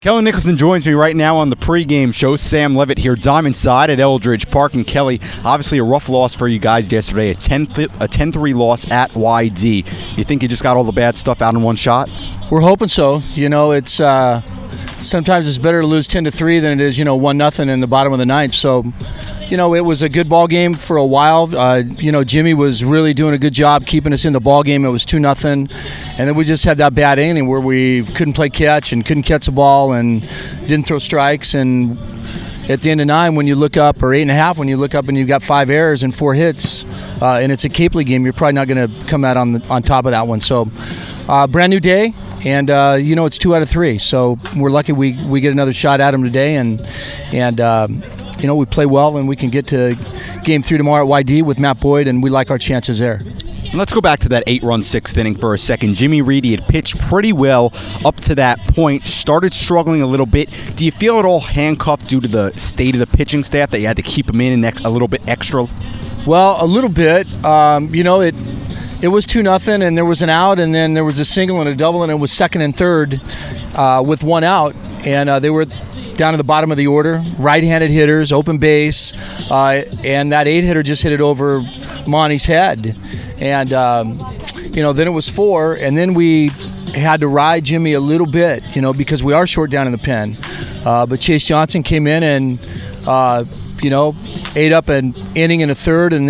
Kelly Nicholson joins me right now on the pregame show. Sam Levitt here, Diamond Side at Eldridge Park. And Kelly, obviously a rough loss for you guys yesterday, a 10-3 loss at YD. You think you just got all the bad stuff out in one shot? We're hoping so. You know, it's sometimes it's better to lose 10-3 than it is, 1-0 in the bottom of the ninth. So, it was a good ball game for a while. Jimmy was really doing a good job keeping us in the ball game. It was 2-0, and then we just had that bad inning where we couldn't play catch and couldn't catch the ball and didn't throw strikes. And at the end of 9, when you look up, or 8.5, when you look up and you've got 5 errors and 4 hits, and it's a Cape League game, you're probably not going to come out on top of that one. So, brand new day. And, it's 2 out of 3. So we're lucky we get another shot at him today. And we play well, and we can get to Game 3 tomorrow at YD with Matt Boyd, and we like our chances there. And let's go back to that 8-run 6th inning for a second. Jimmy Reedy had pitched pretty well up to that point, started struggling a little bit. Do you feel at all handcuffed due to the state of the pitching staff that you had to keep him in a little bit extra? Well, a little bit. It was 2-0, and there was an out, and then there was a single and a double, and it was second and third with 1 out. And they were down at the bottom of the order, right-handed hitters, open base, and that 8-hitter just hit it over Monty's head. And, then it was 4, and then we had to ride Jimmy a little bit, because we are short down in the pen. But Chase Johnson came in and, ate up an inning and a third, and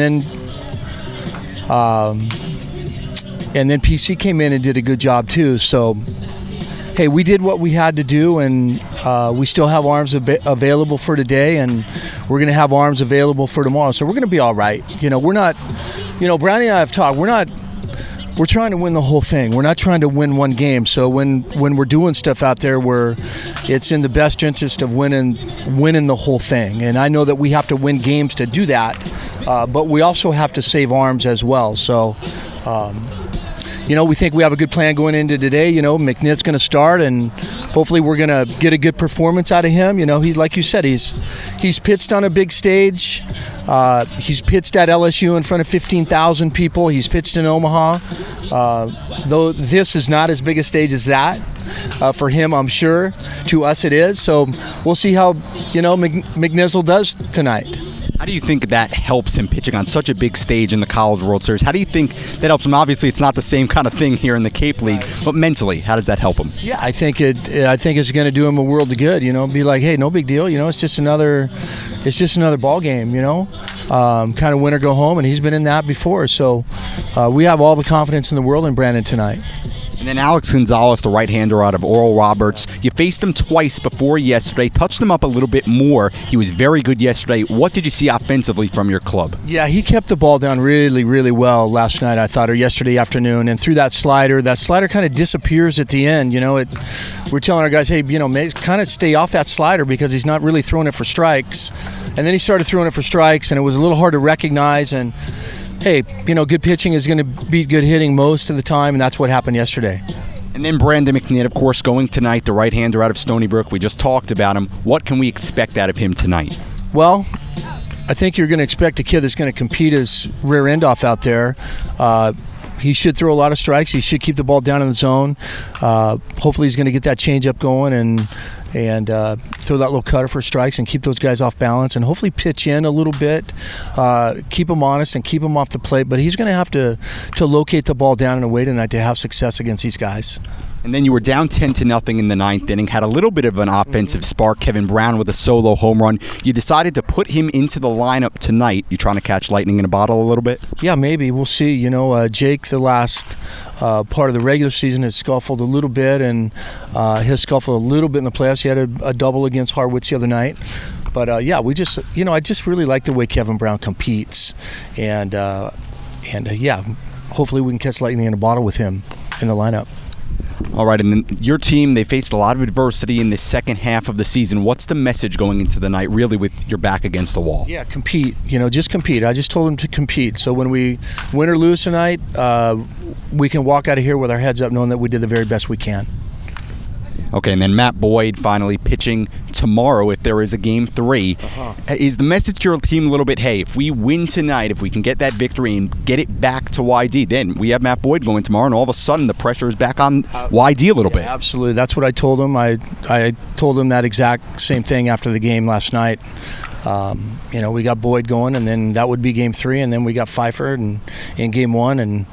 then PC came in and did a good job too. So, hey, we did what we had to do, and we still have arms available for today, and we're going to have arms available for tomorrow. So we're going to be all right. We're not, Brownie and I have talked. We're trying to win the whole thing. We're not trying to win one game. So when we're doing stuff out there, it's in the best interest of winning the whole thing. And I know that we have to win games to do that, but we also have to save arms as well. So. We think we have a good plan going into today. McNitt's going to start, and hopefully we're going to get a good performance out of him. He's, like you said, he's pitched on a big stage. He's pitched at LSU in front of 15,000 people. He's pitched in Omaha. Though this is not as big a stage as that for him, I'm sure. To us it is. So we'll see how, McNizzle does tonight. How do you think that helps him pitching on such a big stage in the College World Series? How do you think that helps him? Obviously, it's not the same kind of thing here in the Cape League, but mentally, how does that help him? Yeah, I think it's going to do him a world of good. Be like, hey, no big deal. It's just another ball game. Kind of win or go home, and he's been in that before. So we have all the confidence in the world in Brandon tonight. And then Alex Gonzalez, the right-hander out of Oral Roberts. You faced him twice before yesterday, touched him up a little bit more. He was very good yesterday. What did you see offensively from your club? Yeah, he kept the ball down really, really well last night, I thought, or yesterday afternoon. And through that slider kind of disappears at the end. We're telling our guys, hey, kind of stay off that slider because he's not really throwing it for strikes. And then he started throwing it for strikes, and it was a little hard to recognize. And hey, good pitching is going to beat good hitting most of the time, and that's what happened yesterday. And then Brandon McNitt, of course, going tonight, the right-hander out of Stony Brook. We just talked about him. What can we expect out of him tonight? Well, I think you're going to expect a kid that's going to compete his rear end off out there. He should throw a lot of strikes. He should keep the ball down in the zone. Hopefully he's going to get that changeup going and throw that little cutter for strikes and keep those guys off balance and hopefully pitch in a little bit, keep them honest and keep them off the plate. But he's going to have to locate the ball down in a way tonight to have success against these guys. And then you were down 10-0 in the 9th inning, had a little bit of an offensive spark. Kevin Brown with a solo home run. You decided to put him into the lineup tonight. You trying to catch lightning in a bottle a little bit? Yeah, maybe. We'll see. Jake, the last part of the regular season, has scuffled a little bit and has scuffled a little bit in the playoffs. He had a double against Harwich the other night. But, I just really like the way Kevin Brown competes. And hopefully we can catch lightning in a bottle with him in the lineup. All right, and then your team, they faced a lot of adversity in the second half of the season. What's the message going into the night, really, with your back against the wall? Yeah, compete. Just compete. I just told them to compete. So when we win or lose tonight, we can walk out of here with our heads up knowing that we did the very best we can. Okay, and then Matt Boyd finally pitching tomorrow if there is a Game 3. Is the message to your team a little bit, hey, if we win tonight, if we can get that victory and get it back to YD, then we have Matt Boyd going tomorrow, and all of a sudden the pressure is back on YD a little bit. Absolutely. That's what I told him. I told him that exact same thing after the game last night. We got Boyd going, and then that would be Game 3, and then we got Pfeiffer in Game 1, and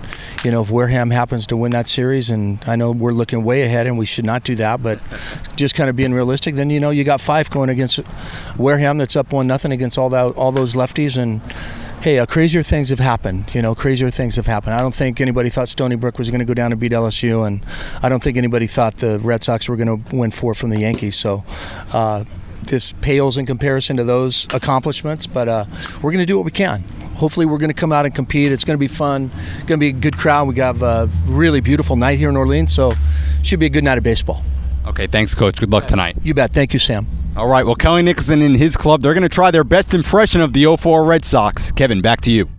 if Wareham happens to win that series, and I know we're looking way ahead and we should not do that, but just kind of being realistic, then you got Pfeiffer going against Wareham that's up 1-0 against all those lefties, and hey, crazier things have happened. Crazier things have happened. I don't think anybody thought Stony Brook was going to go down and beat LSU, and I don't think anybody thought the Red Sox were going to win 4 from the Yankees. So this pales in comparison to those accomplishments, but we're going to do what we can. Hopefully we're going to come out and compete. It's going to be fun. It's going to be a good crowd. We have a really beautiful night here in Orleans, so it should be a good night of baseball. Okay, thanks, Coach. Good luck tonight. You bet. Thank you, Sam. All right, well, Kelly Nicholson and his club, they're going to try their best impression of the 04 Red Sox. Kevin, back to you.